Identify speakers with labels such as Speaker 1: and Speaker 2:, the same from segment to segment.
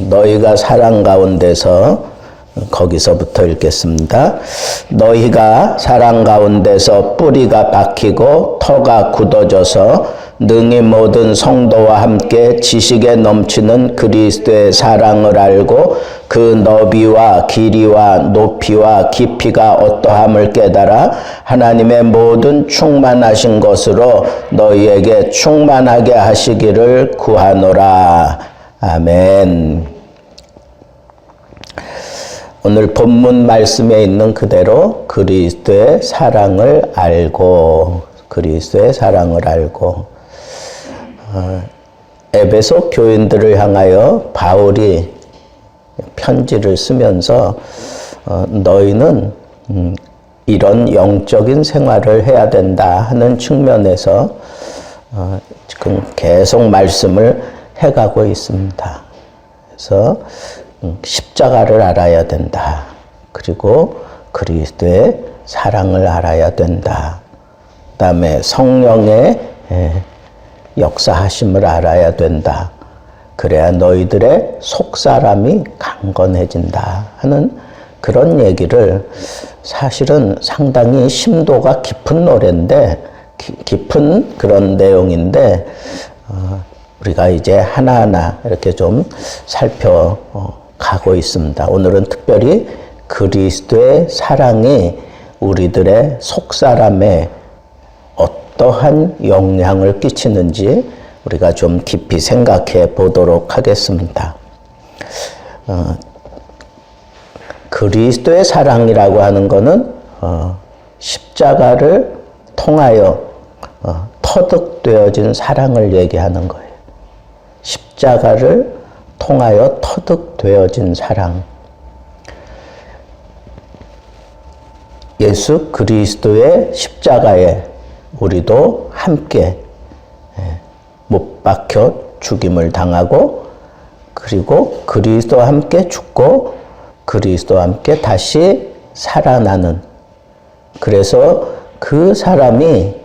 Speaker 1: 너희가 사랑 가운데서, 거기서부터 읽겠습니다. 너희가 사랑 가운데서 뿌리가 박히고 터가 굳어져서 능히 모든 성도와 함께 지식에 넘치는 그리스도의 사랑을 알고 그 너비와 길이와 높이와 깊이가 어떠함을 깨달아 하나님의 모든 충만하신 것으로 너희에게 충만하게 하시기를 구하노라. 아멘. 오늘 본문 말씀에 있는 그대로 그리스도의 사랑을 알고, 그리스도의 사랑을 알고, 에베소 교인들을 향하여 바울이 편지를 쓰면서 너희는 이런 영적인 생활을 해야 된다 하는 측면에서 지금 계속 말씀을 해가고 있습니다. 그래서 십자가를 알아야 된다. 그리고 그리스도의 사랑을 알아야 된다. 그 다음에 성령의 역사하심을 알아야 된다. 그래야 너희들의 속사람이 강건해진다 하는 그런 얘기를, 사실은 상당히 심도가 깊은 노래인데, 깊은 그런 내용인데, 우리가 이제 하나하나 이렇게 좀 살펴가고 있습니다. 오늘은 특별히 그리스도의 사랑이 우리들의 속사람에 어떠한 영향을 끼치는지 우리가 좀 깊이 생각해 보도록 하겠습니다. 그리스도의 사랑이라고 하는 것은 십자가를 통하여 터득되어진 사랑을 얘기하는 거예요. 십자가를 통하여 터득되어진 사랑. 예수 그리스도의 십자가에 우리도 함께 못 박혀 죽임을 당하고, 그리고 그리스도와 함께 죽고 그리스도와 함께 다시 살아나는, 그래서 그 사람이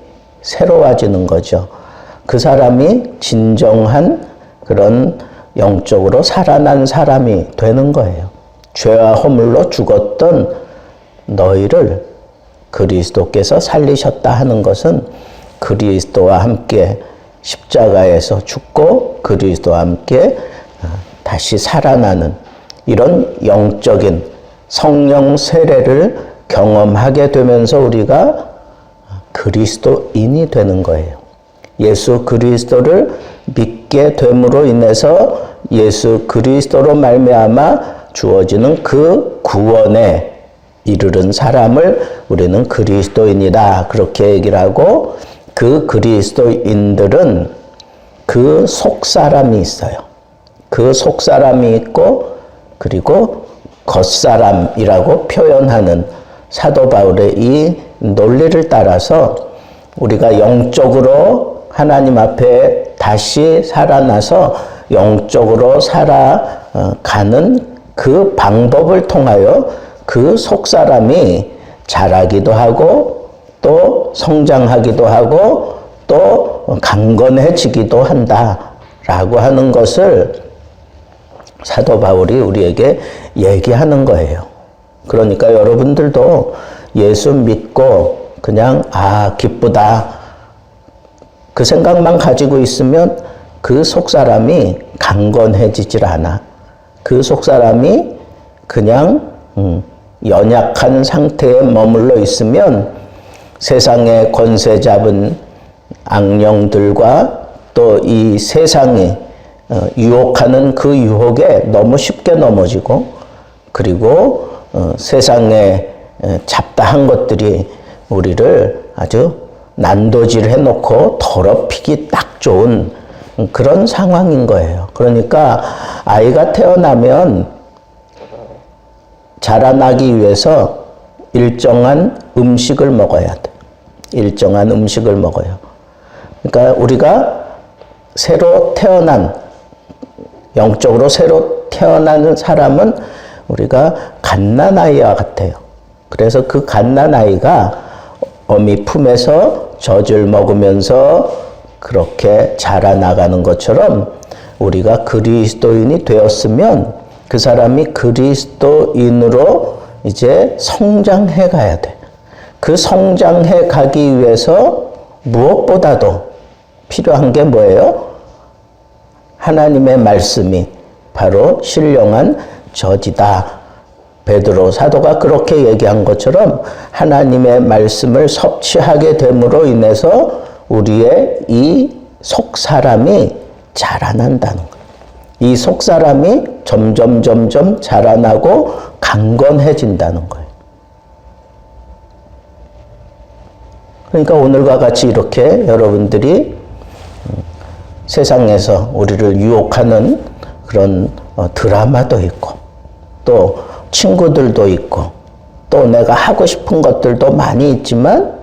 Speaker 1: 새로워지는 거죠. 그 사람이 진정한 그런 영적으로 살아난 사람이 되는 거예요. 죄와 허물로 죽었던 너희를 그리스도께서 살리셨다 하는 것은 그리스도와 함께 십자가에서 죽고 그리스도와 함께 다시 살아나는 이런 영적인 성령 세례를 경험하게 되면서 우리가 그리스도인이 되는 거예요. 예수 그리스도를 믿게 됨으로 인해서 예수 그리스도로 말미암아 주어지는 그 구원에 이르는 사람을 우리는 그리스도인이다, 그렇게 얘기를 하고, 그 그리스도인들은 그 속사람이 있어요. 그 속사람이 있고, 그리고 겉사람이라고 표현하는 사도 바울의 이 논리를 따라서 우리가 영적으로 하나님 앞에 다시 살아나서 영적으로 살아가는 그 방법을 통하여 그 속사람이 자라기도 하고 또 성장하기도 하고 또 강건해지기도 한다라고 하는 것을 사도 바울이 우리에게 얘기하는 거예요. 그러니까 여러분들도 예수 믿고 그냥 기쁘다 그 생각만 가지고 있으면 그 속사람이 강건해지질 않아. 그 속사람이 그냥 연약한 상태에 머물러 있으면 세상의 권세 잡은 악령들과 또 이 세상이 유혹하는 그 유혹에 너무 쉽게 넘어지고, 그리고 세상에 잡다한 것들이 우리를 아주 난도질 해놓고 더럽히기 딱 좋은 그런 상황인 거예요. 그러니까 아이가 태어나면 자라나기 위해서 일정한 음식을 먹어야 돼. 일정한 음식을 먹어요. 그러니까 우리가 새로 태어난, 영적으로 새로 태어나는 사람은 우리가 갓난아이와 같아요. 그래서 그 갓난아이가 어미 품에서 젖을 먹으면서 그렇게 자라나가는 것처럼 우리가 그리스도인이 되었으면 그 사람이 그리스도인으로 이제 성장해 가야 돼. 그 성장해 가기 위해서 무엇보다도 필요한 게 뭐예요? 하나님의 말씀이 바로 신령한 젖이다. 베드로 사도가 그렇게 얘기한 것처럼 하나님의 말씀을 섭취하게 됨으로 인해서 우리의 이 속사람이 자라난다는 거예요. 이 속사람이 점점 자라나고 강건해진다는 거예요. 그러니까 오늘과 같이 이렇게 여러분들이 세상에서 우리를 유혹하는 그런 드라마도 있고 또 친구들도 있고 또 내가 하고 싶은 것들도 많이 있지만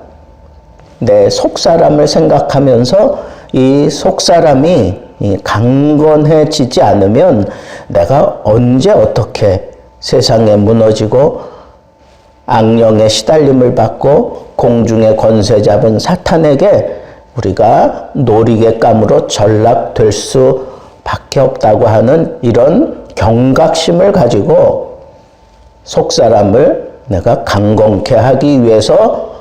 Speaker 1: 내 속사람을 생각하면서 이 속사람이 강건해지지 않으면 내가 언제 어떻게 세상에 무너지고 악령의 시달림을 받고 공중의 권세 잡은 사탄에게 우리가 놀이개감으로 전락될 수밖에 없다고 하는 이런 경각심을 가지고 속사람을 내가 강건케 하기 위해서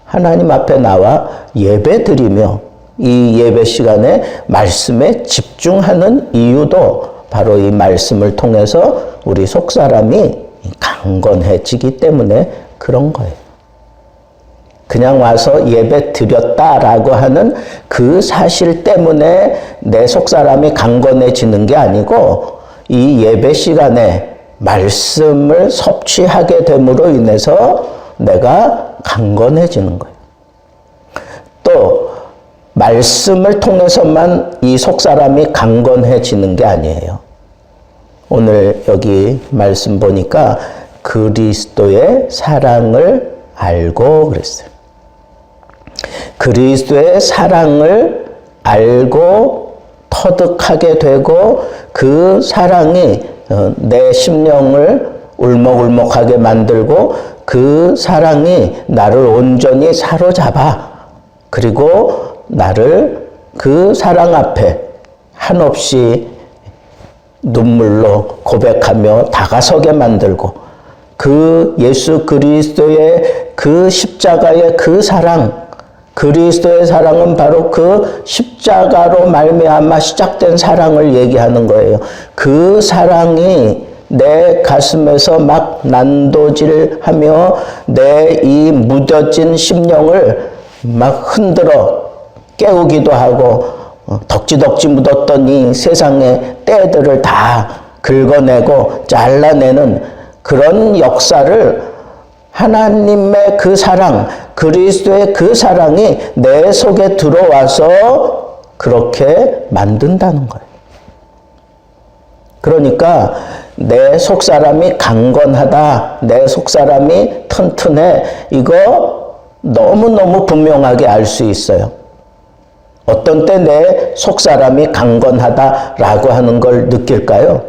Speaker 1: 하나님 앞에 나와 예배 드리며 이 예배 시간에 말씀에 집중하는 이유도 바로 이 말씀을 통해서 우리 속사람이 강건해지기 때문에 그런 거예요. 그냥 와서 예배 드렸다라고 하는 그 사실 때문에 내 속사람이 강건해지는 게 아니고 이 예배 시간에 말씀을 섭취하게 됨으로 인해서 내가 강건해지는 거예요. 또 말씀을 통해서만 이 속사람이 강건해지는 게 아니에요. 오늘 여기 말씀 보니까 그리스도의 사랑을 알고 그랬어요. 그리스도의 사랑을 알고 터득하게 되고 그 사랑이 내 심령을 울먹울먹하게 만들고 그 사랑이 나를 온전히 사로잡아 그리고 나를 그 사랑 앞에 한없이 눈물로 고백하며 다가서게 만들고 그 예수 그리스도의 그 십자가의 그 사랑, 그리스도의 사랑은 바로 그 십자가로 말미암아 시작된 사랑을 얘기하는 거예요. 그 사랑이 내 가슴에서 막 난도질하며 내 이 무뎌진 심령을 막 흔들어 깨우기도 하고 덕지덕지 묻었던 이 세상의 때들을 다 긁어내고 잘라내는 그런 역사를 하나님의 그 사랑, 그리스도의 그 사랑이 내 속에 들어와서 그렇게 만든다는 거예요. 그러니까 내 속사람이 강건하다, 내 속사람이 튼튼해, 이거 너무너무 분명하게 알 수 있어요. 어떤 때 내 속사람이 강건하다라고 하는 걸 느낄까요?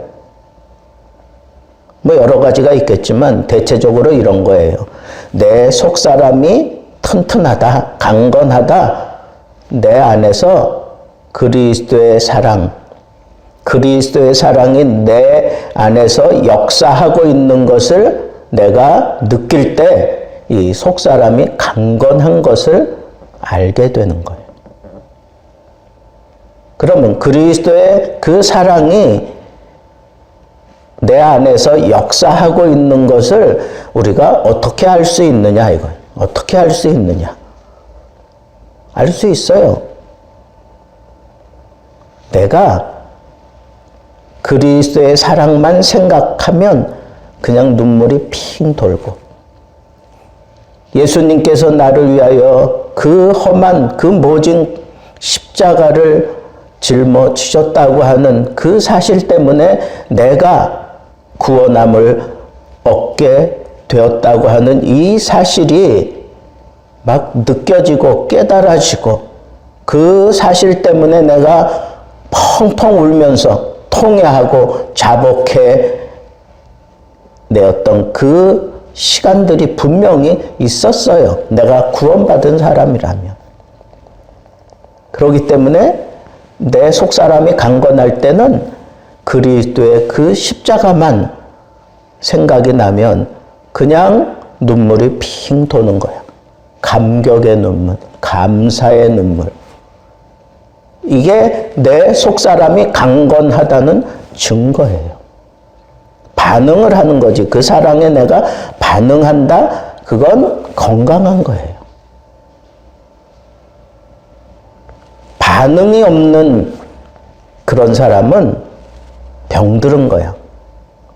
Speaker 1: 뭐 여러 가지가 있겠지만 대체적으로 이런 거예요. 내 속사람이 튼튼하다, 강건하다, 내 안에서 그리스도의 사랑, 그리스도의 사랑이 내 안에서 역사하고 있는 것을 내가 느낄 때 이 속사람이 강건한 것을 알게 되는 거예요. 그러면 그리스도의 그 사랑이 내 안에서 역사하고 있는 것을 우리가 어떻게 알 수 있느냐 이거예요. 어떻게 알 수 있느냐? 알 수 있어요. 내가 그리스도의 사랑만 생각하면 그냥 눈물이 핑 돌고 예수님께서 나를 위하여 그 험한 그 모진 십자가를 짊어지셨다고 하는 그 사실 때문에 내가 구원함을 얻게 되었다고 하는 이 사실이 막 느껴지고 깨달아지고 그 사실 때문에 내가 펑펑 울면서 통회하고 자복해 내었던 그 시간들이 분명히 있었어요. 내가 구원받은 사람이라면. 그렇기 때문에 내 속사람이 강건할 때는 그리스도의 그 십자가만 생각이 나면 그냥 눈물이 핑 도는 거야. 감격의 눈물, 감사의 눈물. 이게 내 속사람이 강건하다는 증거예요. 반응을 하는 거지. 그 사랑에 내가 반응한다? 그건 건강한 거예요. 반응이 없는 그런 사람은 병들은 거야.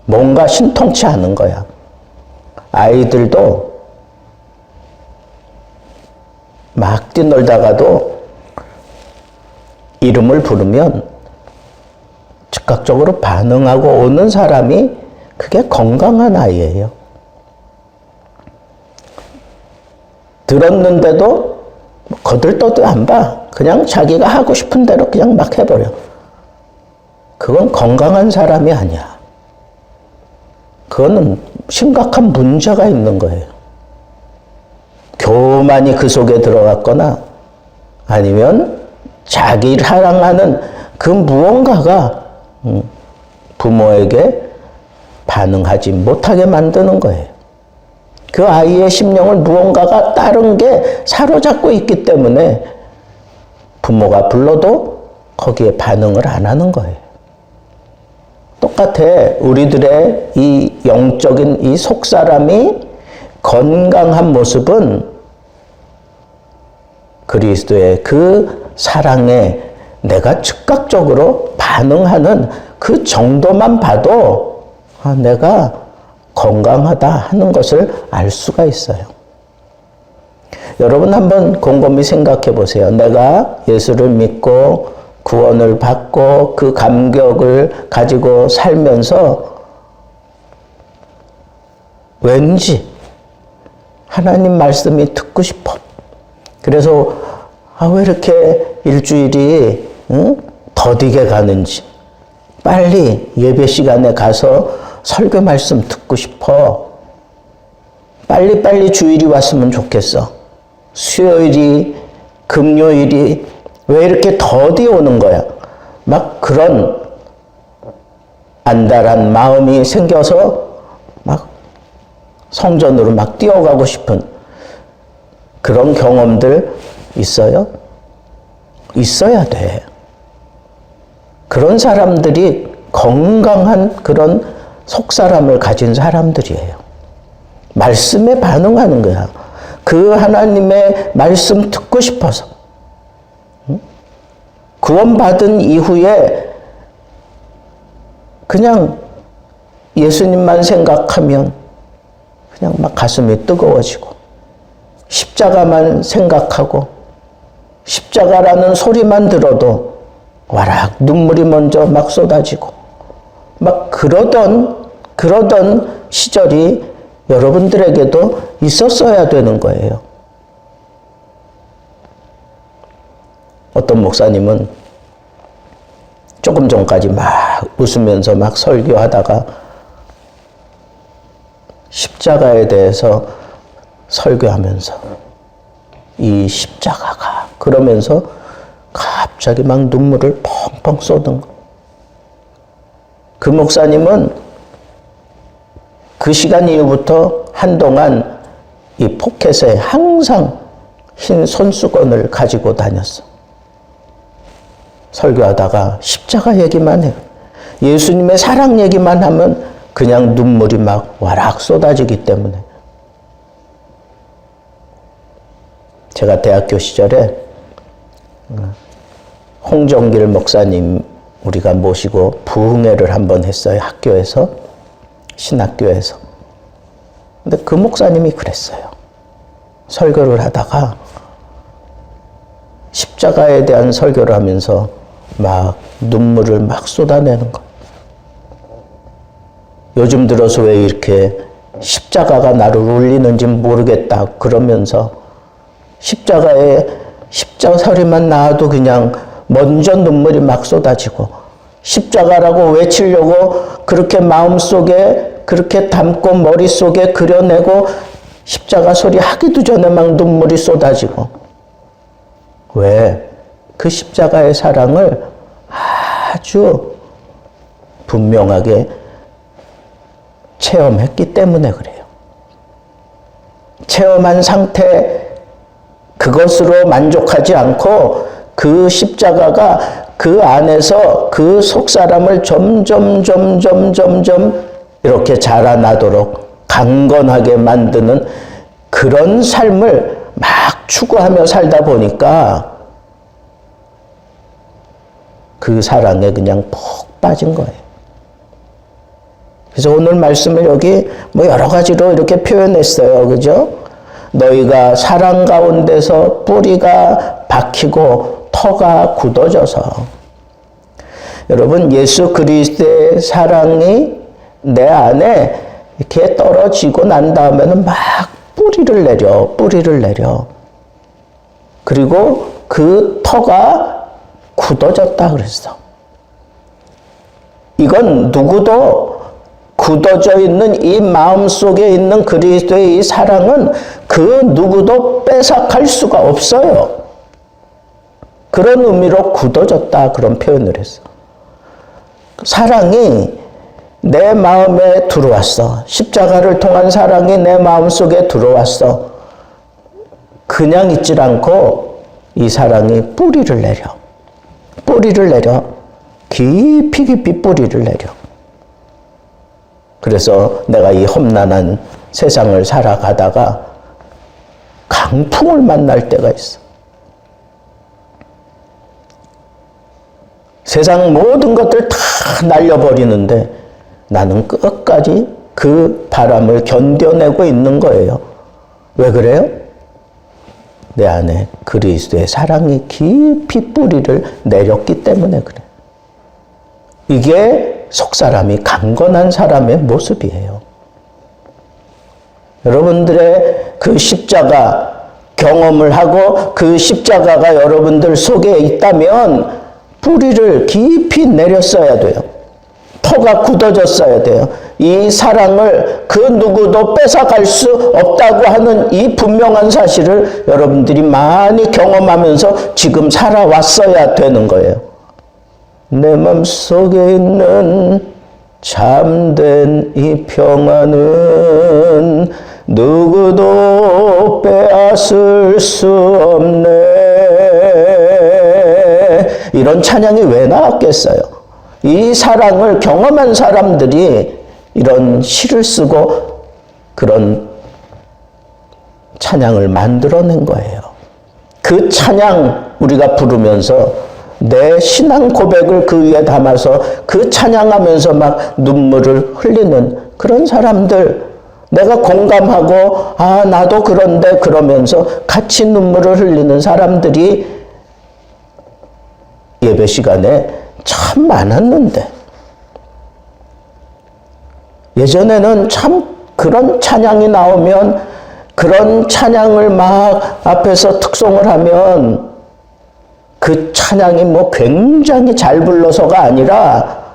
Speaker 1: 뭔가 신통치 않은 거야. 아이들도 막 뛰놀다가도 이름을 부르면 즉각적으로 반응하고 오는 사람이 그게 건강한 아이예요. 들었는데도 거들떠도 안 봐. 그냥 자기가 하고 싶은 대로 그냥 막 해버려. 그건 건강한 사람이 아니야. 그거는 심각한 문제가 있는 거예요. 교만이 그 속에 들어갔거나 아니면 자기 사랑하는 그 무언가가 부모에게 반응하지 못하게 만드는 거예요. 그 아이의 심령을 무언가가 다른 게 사로잡고 있기 때문에 부모가 불러도 거기에 반응을 안 하는 거예요. 똑같아. 우리들의 이 영적인 이 속사람이 건강한 모습은 그리스도의 그 사랑에 내가 즉각적으로 반응하는 그 정도만 봐도 내가 건강하다 하는 것을 알 수가 있어요. 여러분 한번 곰곰이 생각해 보세요. 내가 예수를 믿고 구원을 받고 그 감격을 가지고 살면서 왠지 하나님 말씀이 듣고 싶어. 그래서 왜 이렇게 일주일이 더디게 가는지 빨리 예배 시간에 가서 설교 말씀 듣고 싶어. 빨리빨리 주일이 왔으면 좋겠어. 수요일이, 금요일이 왜 이렇게 더디 오는 거야? 막 그런 안달한 마음이 생겨서 막 성전으로 막 뛰어가고 싶은 그런 경험들 있어요? 있어야 돼. 그런 사람들이 건강한 그런 속사람을 가진 사람들이에요. 말씀에 반응하는 거야. 그 하나님의 말씀 듣고 싶어서. 구원받은 이후에 그냥 예수님만 생각하면 그냥 막 가슴이 뜨거워지고 십자가만 생각하고 십자가라는 소리만 들어도 와락 눈물이 먼저 막 쏟아지고 막 그러던 시절이 여러분들에게도 있었어야 되는 거예요. 어떤 목사님은 조금 전까지 막 웃으면서 막 설교하다가 십자가에 대해서 설교하면서 이 십자가가 그러면서 갑자기 막 눈물을 펑펑 쏟은 거. 그 목사님은 그 시간 이후부터 한동안 이 포켓에 항상 흰 손수건을 가지고 다녔어. 설교하다가 십자가 얘기만 해요. 예수님의 사랑 얘기만 하면 그냥 눈물이 막 와락 쏟아지기 때문에. 제가 대학교 시절에 홍정길 목사님 우리가 모시고 부흥회를 한번 했어요. 학교에서, 신학교에서. 근데 그 목사님이 그랬어요. 설교를 하다가 십자가에 대한 설교를 하면서 막 눈물을 막 쏟아내는 거예요. 요즘 들어서 왜 이렇게 십자가가 나를 울리는지 모르겠다 그러면서 십자가에 십자 소리만 나와도 그냥 먼저 눈물이 막 쏟아지고 십자가라고 외치려고 그렇게 마음속에 그렇게 담고 머릿속에 그려내고 십자가 소리 하기도 전에 막 눈물이 쏟아지고 왜? 그 십자가의 사랑을 아주 분명하게 체험했기 때문에 그래요. 체험한 상태, 그것으로 만족하지 않고 그 십자가가 그 안에서 그 속사람을 점점 이렇게 자라나도록 강건하게 만드는 그런 삶을 막 추구하며 살다 보니까 그 사랑에 그냥 푹 빠진 거예요. 그래서 오늘 말씀을 여기 뭐 여러 가지로 이렇게 표현했어요. 그죠? 너희가 사랑 가운데서 뿌리가 박히고 터가 굳어져서. 여러분, 예수 그리스도의 사랑이 내 안에 이렇게 떨어지고 난 다음에는 막 뿌리를 내려. 그리고 그 터가 굳어졌다 그랬어. 이건 누구도 굳어져 있는 이 마음 속에 있는 그리스도의 이 사랑은 그 누구도 뺏어갈 수가 없어요. 그런 의미로 굳어졌다 그런 표현을 했어. 사랑이 내 마음에 들어왔어. 십자가를 통한 사랑이 내 마음 속에 들어왔어. 그냥 있질 않고 이 사랑이 뿌리를 내려. 깊이 뿌리를 내려. 그래서 내가 이 험난한 세상을 살아가다가 강풍을 만날 때가 있어. 세상 모든 것들 다 날려버리는데 나는 끝까지 그 바람을 견뎌내고 있는 거예요. 왜 그래요? 내 안에 그리스도의 사랑이 깊이 뿌리를 내렸기 때문에 그래. 이게 속사람이 강건한 사람의 모습이에요. 여러분들의 그 십자가 경험을 하고 그 십자가가 여러분들 속에 있다면 뿌리를 깊이 내렸어야 돼요. 터가 굳어졌어야 돼요. 이 사랑을 그 누구도 뺏어갈 수 없다고 하는 이 분명한 사실을 여러분들이 많이 경험하면서 지금 살아왔어야 되는 거예요. 내 맘속에 있는 참된 이 평안은 누구도 빼앗을 수 없네. 이런 찬양이 왜 나왔겠어요? 이 사랑을 경험한 사람들이 이런 시를 쓰고 그런 찬양을 만들어낸 거예요. 그 찬양 우리가 부르면서 내 신앙 고백을 그 위에 담아서 그 찬양하면서 막 눈물을 흘리는 그런 사람들, 내가 공감하고 아 나도 그런데 그러면서 같이 눈물을 흘리는 사람들이 예배 시간에 참 많았는데 예전에는 참 그런 찬양이 나오면 그런 찬양을 막 앞에서 특송을 하면 그 찬양이 뭐 굉장히 잘 불러서가 아니라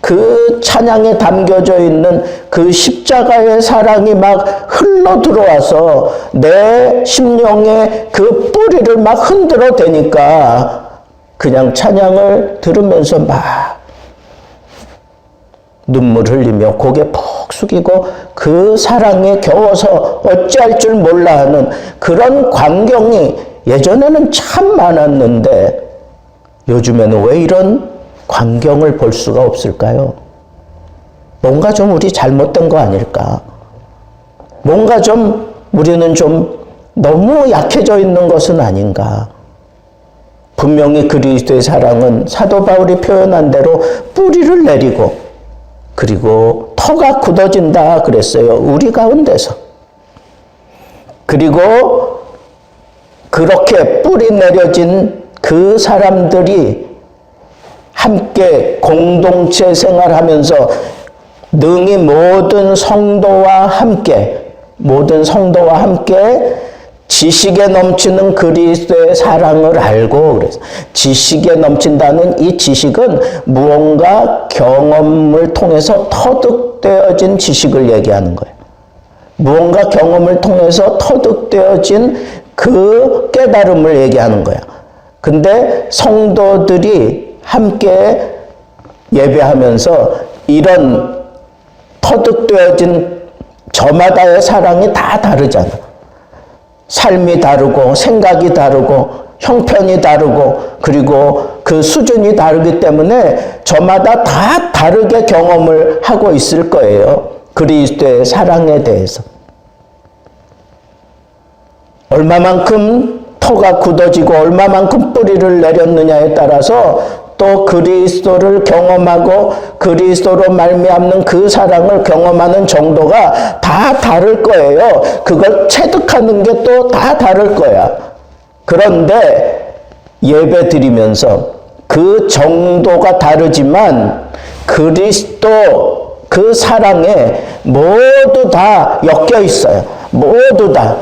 Speaker 1: 그 찬양에 담겨져 있는 그 십자가의 사랑이 막 흘러 들어와서 내 심령의 그 뿌리를 막 흔들어 대니까 그냥 찬양을 들으면서 막 눈물 흘리며 고개 푹 숙이고 그 사랑에 겨워서 어찌할 줄 몰라 하는 그런 광경이 예전에는 참 많았는데 요즘에는 왜 이런 광경을 볼 수가 없을까요? 뭔가 좀 우리 잘못된 거 아닐까? 뭔가 좀 우리는 좀 너무 약해져 있는 것은 아닌가? 분명히 그리스도의 사랑은 사도 바울이 표현한 대로 뿌리를 내리고 그리고 터가 굳어진다 그랬어요. 우리 가운데서. 그리고 그렇게 뿌리 내려진 그 사람들이 함께 공동체 생활하면서 능히 모든 성도와 함께 지식에 넘치는 그리스도의 사랑을 알고 그래서 지식에 넘친다는 이 지식은 무언가 경험을 통해서 터득되어진 지식을 얘기하는 거예요. 무언가 경험을 통해서 터득되어진 그 깨달음을 얘기하는 거야. 근데 성도들이 함께 예배하면서 이런 터득되어진 저마다의 사랑이 다 다르잖아. 삶이 다르고 생각이 다르고 형편이 다르고 그리고 그 수준이 다르기 때문에 저마다 다 다르게 경험을 하고 있을 거예요. 그리스도의 사랑에 대해서. 얼마만큼 터가 굳어지고 얼마만큼 뿌리를 내렸느냐에 따라서 또 그리스도를 경험하고 그리스도로 말미암는 그 사랑을 경험하는 정도가 다 다를 거예요. 그걸 체득하는 게 또 다 다를 거야. 그런데 예배 드리면서 그 정도가 다르지만 그리스도 그 사랑에 모두 다 엮여 있어요. 모두 다.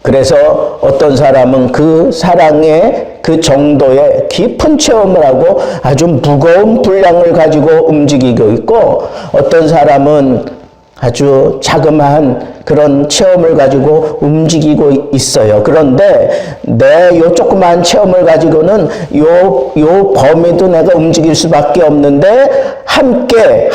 Speaker 1: 그래서 어떤 사람은 그 사랑의 그 정도의 깊은 체험을 하고 아주 무거운 분량을 가지고 움직이고 있고 어떤 사람은 아주 자그마한 그런 체험을 가지고 움직이고 있어요. 그런데 내 요 조그마한 체험을 가지고는 요 범위도 내가 움직일 수밖에 없는데 함께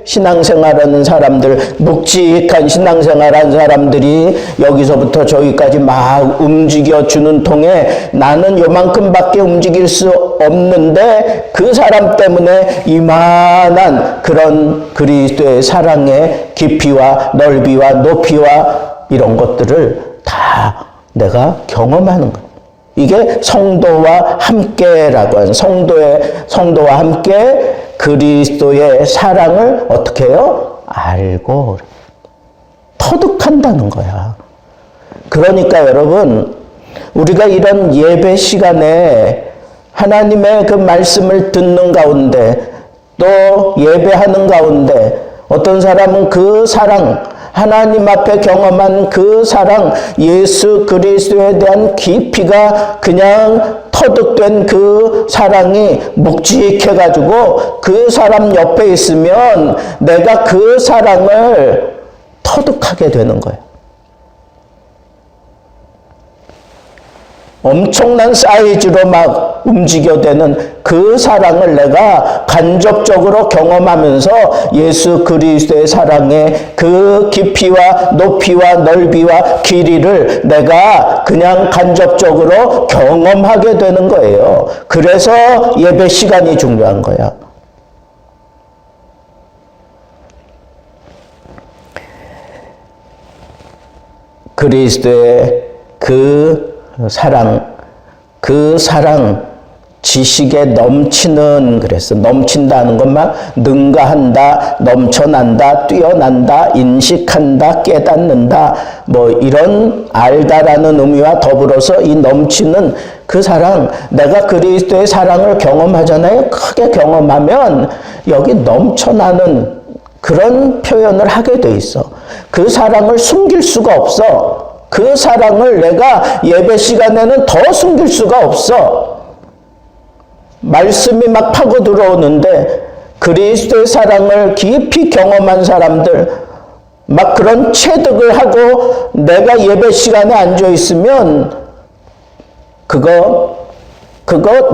Speaker 1: 신앙생활하는 사람들, 묵직한 신앙생활하는 사람들이 여기서부터 저기까지 막 움직여주는 통에 나는 요만큼밖에 움직일 수 없는데 그 사람 때문에 이만한 그런 그리스도의 사랑의 깊이와 넓이와 높이와 이런 것들을 다 내가 경험하는 거예요. 이게 성도와 함께라고 하는 성도와 함께 그리스도의 사랑을 어떻게 해요? 알고 터득한다는 거야. 그러니까 여러분 우리가 이런 예배 시간에 하나님의 그 말씀을 듣는 가운데 또 예배하는 가운데 어떤 사람은 그 사랑 하나님 앞에 경험한 그 사랑 예수 그리스도에 대한 깊이가 그냥 터득된 그 사랑이 묵직해가지고 그 사람 옆에 있으면 내가 그 사랑을 터득하게 되는 거예요. 엄청난 사이즈로 막 움직여대는 그 사랑을 내가 간접적으로 경험하면서 예수 그리스도의 사랑의 그 깊이와 높이와 넓이와 길이를 내가 그냥 간접적으로 경험하게 되는 거예요. 그래서 예배 시간이 중요한 거야. 그리스도의 그 사랑 지식에 넘치는 그랬어. 넘친다는 것만 능가한다, 넘쳐난다, 뛰어난다, 인식한다, 깨닫는다 뭐 이런 알다라는 의미와 더불어서 이 넘치는 그 사랑 내가 그리스도의 사랑을 경험하잖아요. 크게 경험하면 여기 넘쳐나는 그런 표현을 하게 돼 있어. 그 사랑을 숨길 수가 없어. 그 사랑을 내가 예배 시간에는 더 숨길 수가 없어. 말씀이 막 파고 들어오는데 그리스도의 사랑을 깊이 경험한 사람들 막 그런 체득을 하고 내가 예배 시간에 앉아 있으면 그거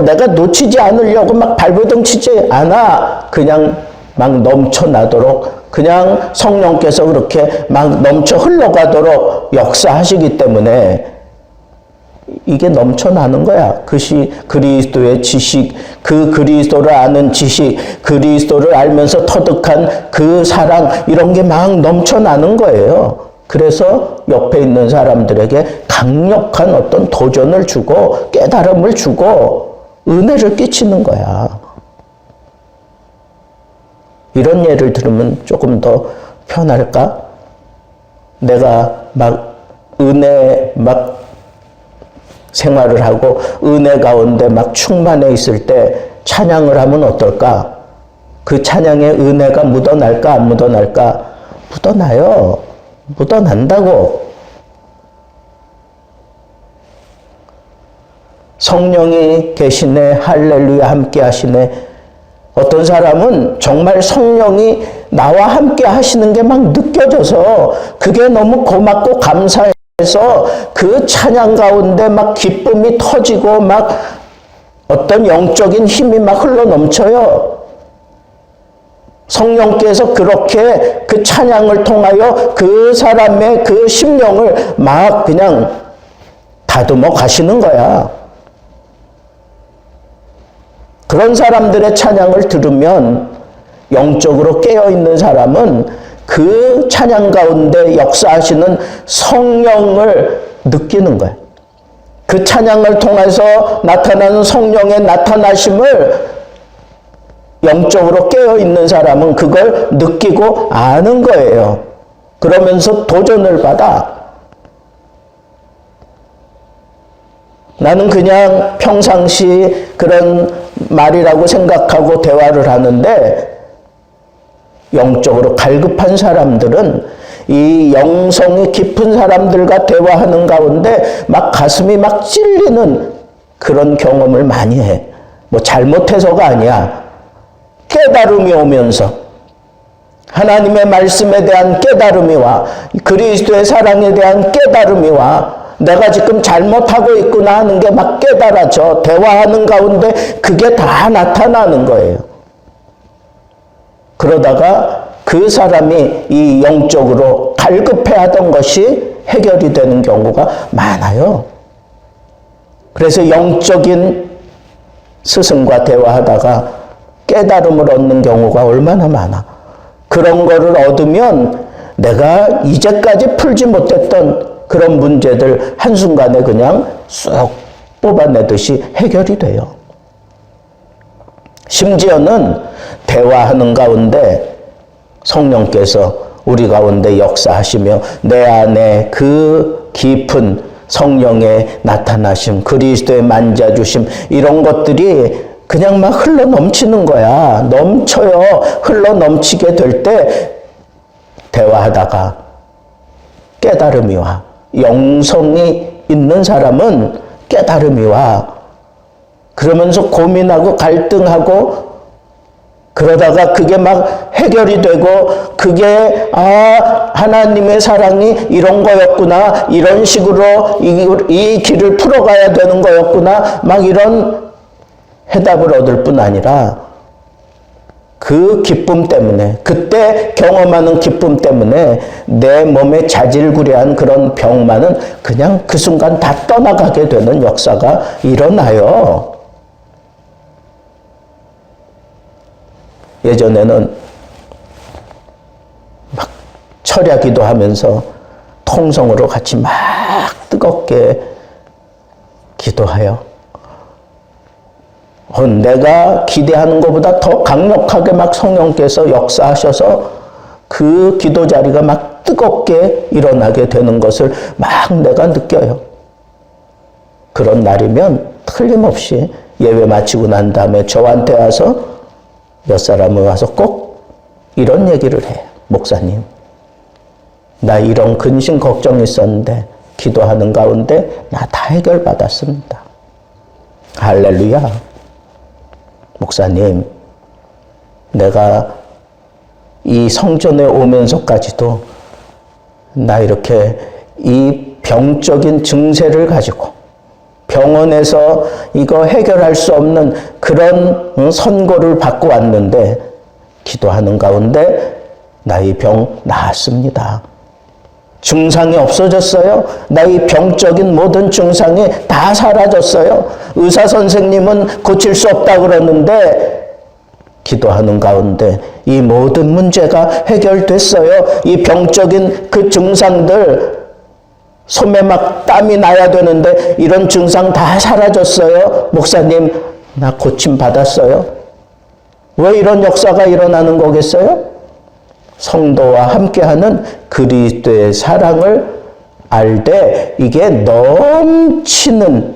Speaker 1: 내가 놓치지 않으려고 막 발버둥 치지 않아. 그냥 막 넘쳐나도록 그냥 성령께서 그렇게 막 넘쳐 흘러가도록 역사하시기 때문에 이게 넘쳐나는 거야. 그것이 그리스도의 지식, 그 그리스도를 아는 지식, 그리스도를 알면서 터득한 그 사랑 이런 게 막 넘쳐나는 거예요. 그래서 옆에 있는 사람들에게 강력한 어떤 도전을 주고 깨달음을 주고 은혜를 끼치는 거야. 이런 예를 들으면 조금 더 편할까? 내가 막 은혜 막 생활을 하고 은혜 가운데 막 충만해 있을 때 찬양을 하면 어떨까? 그 찬양에 은혜가 묻어날까 안 묻어날까? 묻어나요. 묻어난다고. 성령이 계시네. 할렐루야 함께 하시네. 어떤 사람은 정말 성령이 나와 함께 하시는 게 막 느껴져서 그게 너무 고맙고 감사해서 그 찬양 가운데 막 기쁨이 터지고 막 어떤 영적인 힘이 막 흘러 넘쳐요. 성령께서 그렇게 그 찬양을 통하여 그 사람의 그 심령을 막 그냥 다듬어 가시는 거야. 그런 사람들의 찬양을 들으면 영적으로 깨어있는 사람은 그 찬양 가운데 역사하시는 성령을 느끼는 거야. 그 찬양을 통해서 나타나는 성령의 나타나심을 영적으로 깨어있는 사람은 그걸 느끼고 아는 거예요. 그러면서 도전을 받아. 나는 그냥 평상시 그런 말이라고 생각하고 대화를 하는데 영적으로 갈급한 사람들은 이 영성이 깊은 사람들과 대화하는 가운데 막 가슴이 막 찔리는 그런 경험을 많이 해. 뭐 잘못해서가 아니야. 깨달음이 오면서 하나님의 말씀에 대한 깨달음이 와. 그리스도의 사랑에 대한 깨달음이 와. 내가 지금 잘못하고 있구나 하는 게 막 깨달아져. 대화하는 가운데 그게 다 나타나는 거예요. 그러다가 그 사람이 이 영적으로 갈급해하던 것이 해결이 되는 경우가 많아요. 그래서 영적인 스승과 대화하다가 깨달음을 얻는 경우가 얼마나 많아. 그런 거를 얻으면 내가 이제까지 풀지 못했던 그런 문제들 한순간에 그냥 쑥 뽑아내듯이 해결이 돼요. 심지어는 대화하는 가운데 성령께서 우리 가운데 역사하시며 내 안에 그 깊은 성령의 나타나심, 그리스도의 만져주심 이런 것들이 그냥 막 흘러 넘치는 거야. 넘쳐요. 흘러 넘치게 될 때 대화하다가 깨달음이 와. 영성이 있는 사람은 깨달음이 와. 그러면서 고민하고 갈등하고 그러다가 그게 막 해결이 되고 그게 하나님의 사랑이 이런 거였구나. 이런 식으로 이 길을 풀어가야 되는 거였구나. 막 이런 해답을 얻을 뿐 아니라 그 기쁨 때문에 그때 경험하는 기쁨 때문에 내 몸에 자질구레한 그런 병만은 그냥 그 순간 다 떠나가게 되는 역사가 일어나요. 예전에는 막 철야기도 하면서 통성으로 같이 막 뜨겁게 기도하여 내가 기대하는 것보다 더 강력하게 막 성령께서 역사하셔서 그 기도 자리가 막 뜨겁게 일어나게 되는 것을 막 내가 느껴요. 그런 날이면 틀림없이 예배 마치고 난 다음에 저한테 와서 몇 사람이 와서 꼭 이런 얘기를 해요. 목사님, 나 이런 근심 걱정이 있었는데 기도하는 가운데 나 다 해결받았습니다. 할렐루야. 목사님, 내가 이 성전에 오면서까지도 나 이렇게 이 병적인 증세를 가지고 병원에서 이거 해결할 수 없는 그런 선고를 받고 왔는데 기도하는 가운데 나 이 병 나았습니다. 증상이 없어졌어요. 나 이 병적인 모든 증상이 다 사라졌어요. 의사 선생님은 고칠 수 없다 그러는데 기도하는 가운데 이 모든 문제가 해결됐어요. 이 병적인 그 증상들 손에 막 땀이 나야 되는데 이런 증상 다 사라졌어요. 목사님, 나 고침 받았어요. 왜 이런 역사가 일어나는 거겠어요? 성도와 함께하는 그리스도의 사랑을 알 때 이게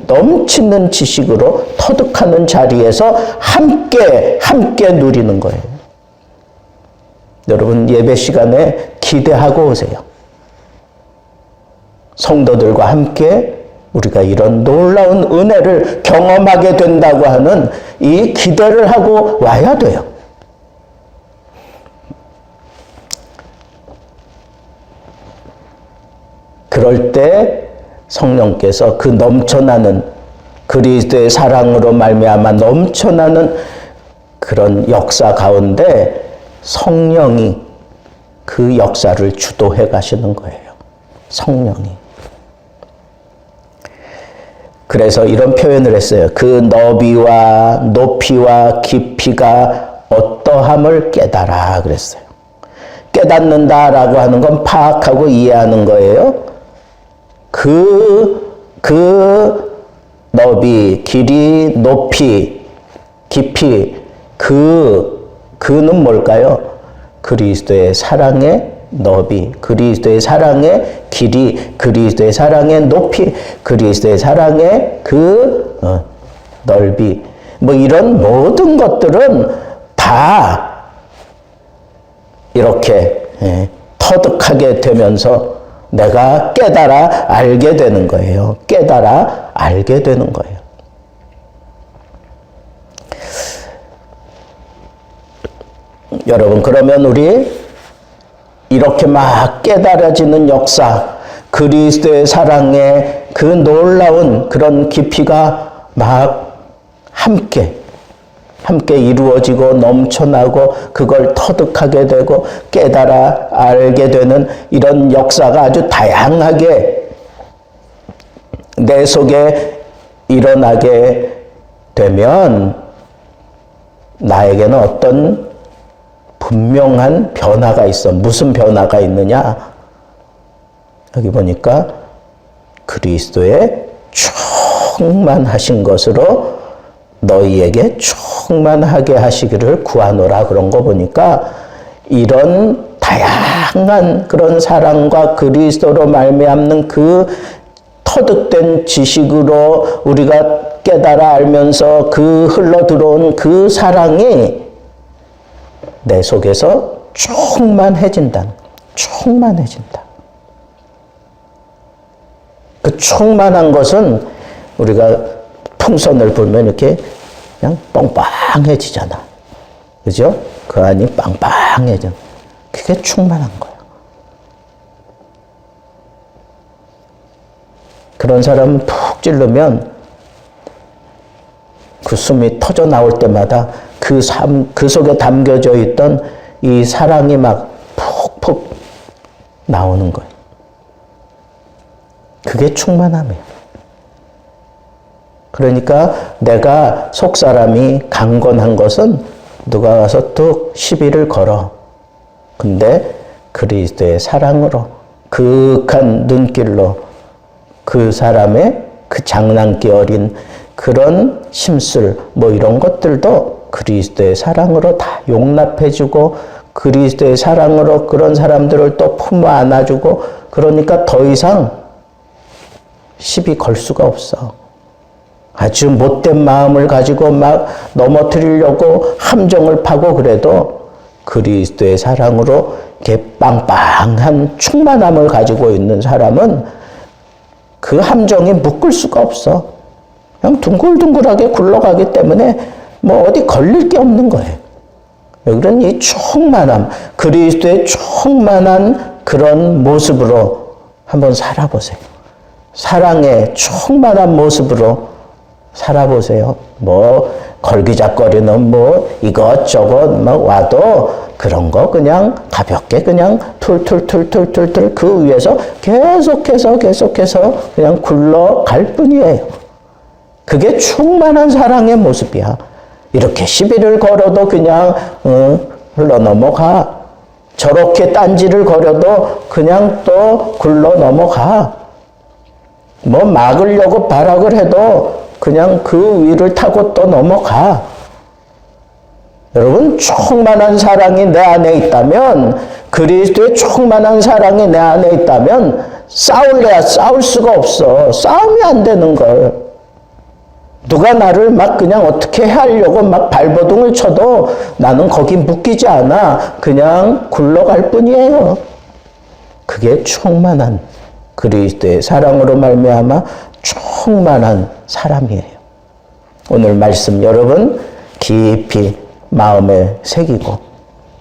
Speaker 1: 넘치는 지식으로 터득하는 자리에서 함께 누리는 거예요. 여러분 예배 시간에 기대하고 오세요. 성도들과 함께 우리가 이런 놀라운 은혜를 경험하게 된다고 하는 이 기대를 하고 와야 돼요. 그럴 때 성령께서 그 넘쳐나는 그리스도의 사랑으로 말미암아 넘쳐나는 그런 역사 가운데 성령이 그 역사를 주도해 가시는 거예요. 성령이. 그래서 이런 표현을 했어요. 그 너비와 높이와 깊이가 어떠함을 깨달아 그랬어요. 깨닫는다라고 하는 건 파악하고 이해하는 거예요. 그 너비, 길이, 높이, 깊이, 그는 뭘까요? 그리스도의 사랑의 너비, 그리스도의 사랑의 길이, 그리스도의 사랑의 높이, 그리스도의 사랑의 넓이. 뭐 이런 모든 것들은 다 이렇게 터득하게 되면서 내가 깨달아 알게 되는 거예요. 깨달아 알게 되는 거예요. 여러분, 그러면 우리 이렇게 막 깨달아지는 역사, 그리스도의 사랑의 그 놀라운 그런 깊이가 막 함께 이루어지고 넘쳐나고 그걸 터득하게 되고 깨달아 알게 되는 이런 역사가 아주 다양하게 내 속에 일어나게 되면 나에게는 어떤 분명한 변화가 있어. 무슨 변화가 있느냐? 여기 보니까 그리스도의 충만하신 것으로 너희에게 충만하게 하시기를 구하노라. 그런 거 보니까 이런 다양한 그런 사랑과 그리스도로 말미암는 그 터득된 지식으로 우리가 깨달아 알면서 그 흘러들어온 그 사랑이 내 속에서 충만해진다. 충만해진다. 그 충만한 것은 우리가 풍선을 불면 이렇게 그냥 뻥빵해지잖아. 그죠? 그 안이 빵빵해져. 그게 충만한 거예요. 그런 사람은 푹 찌르면 그 숨이 터져 나올 때마다 그 속에 담겨져 있던 이 사랑이 막 푹푹 나오는 거예요. 그게 충만함이에요. 그러니까 내가 속사람이 강건한 것은 누가 와서 뚝 시비를 걸어. 근데 그리스도의 사랑으로 그윽한 눈길로 그 사람의 그 장난기 어린 그런 심술 뭐 이런 것들도 그리스도의 사랑으로 다 용납해주고 그리스도의 사랑으로 그런 사람들을 또 품어 안아주고 그러니까 더 이상 시비 걸 수가 없어. 아주 못된 마음을 가지고 막 넘어뜨리려고 함정을 파고 그래도 그리스도의 사랑으로 이렇게 빵빵한 충만함을 가지고 있는 사람은 그 함정이 묶을 수가 없어. 그냥 둥글둥글하게 굴러가기 때문에 뭐 어디 걸릴 게 없는 거예요. 그런 이 충만함, 그리스도의 충만한 그런 모습으로 한번 살아보세요. 사랑의 충만한 모습으로 살아보세요. 뭐 걸기작거리는 뭐 이것저것 막 와도 그런 거 그냥 가볍게 그냥 툴툴툴툴툴툴 그 위에서 계속해서 그냥 굴러갈 뿐이에요. 그게 충만한 사랑의 모습이야. 이렇게 시비를 걸어도 그냥 흘러 넘어가. 저렇게 딴지를 거려도 그냥 또 굴러 넘어가. 뭐 막으려고 발악을 해도 그냥 그 위를 타고 또 넘어가. 여러분, 충만한 사랑이 내 안에 있다면, 그리스도의 충만한 사랑이 내 안에 있다면 싸울래야 싸울 수가 없어. 싸움이 안 되는 걸. 누가 나를 막 그냥 어떻게 하려고 막 발버둥을 쳐도 나는 거기 묶이지 않아. 그냥 굴러갈 뿐이에요. 그게 충만한 그리스도의 사랑으로 말미암아 충만한 사람이에요. 오늘 말씀 여러분 깊이 마음에 새기고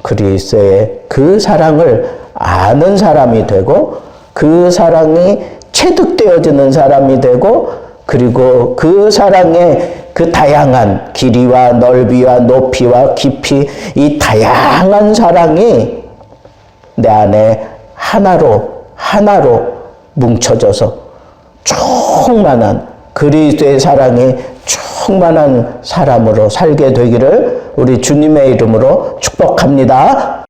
Speaker 1: 그리스도의 그 사랑을 아는 사람이 되고 그 사랑이 체득되어지는 사람이 되고 그리고 그 사랑의 그 다양한 길이와 넓이와 높이와 깊이 이 다양한 사랑이 내 안에 하나로 뭉쳐져서 충만한 그리스도의 사랑이 충만한 사람으로 살게 되기를 우리 주님의 이름으로 축복합니다.